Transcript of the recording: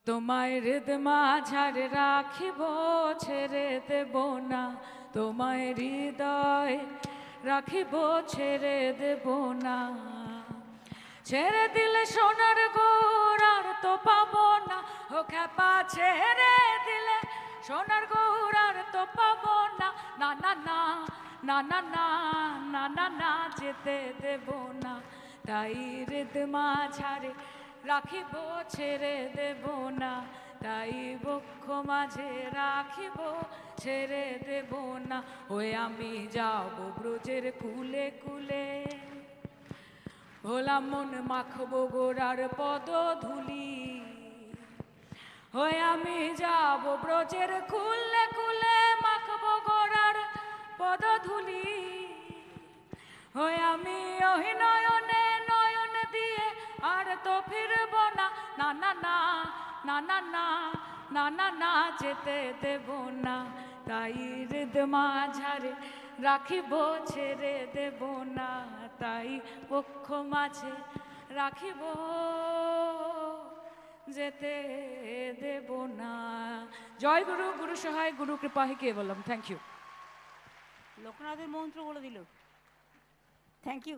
তোমায় হৃদ মাঝারে রাখিব, ছেড়ে দেব না। তোমায় হৃদয় রাখিব, ছেড়ে দেব না। ছেড়ে দিলে সোনার গৌর আর তো পাবো না। ও খ্যাপা, ছেড়ে দিলে সোনার গৌর আর তো পাবো না। না না না না না না না না না, যেতে দেব না। তাই হৃদ মাঝারে রাখিব, ছেড়ে দেব না। তাই বক্ষ মাঝে রাখিব, ছেড়ে দেব না। ওই আমি যাব ব্রজের কুলে কুলে, ভোলা মন মাখবো গোরার পদ ধুলি। হয়ে আমি যাব ব্রজের কুলে কুলে, মাখবো গোরার পদ ধুলি। হয়ে আমি ওই নয়নে নয়ন দিয়ে আর তো ফিরব না। না না না না না না না না না, যেতে দেব না। তাই হৃদ মাঝারে রাখিব, ছেড়ে দেব না। তাই বক্ষ মাঝে রাখিব, যেতে দেব না। জয় গুরু, গুরু সহায়, গুরু কৃপা হি কেবলম। Thank you. লোকনাথের মন্ত্র বলে দিল। Thank you.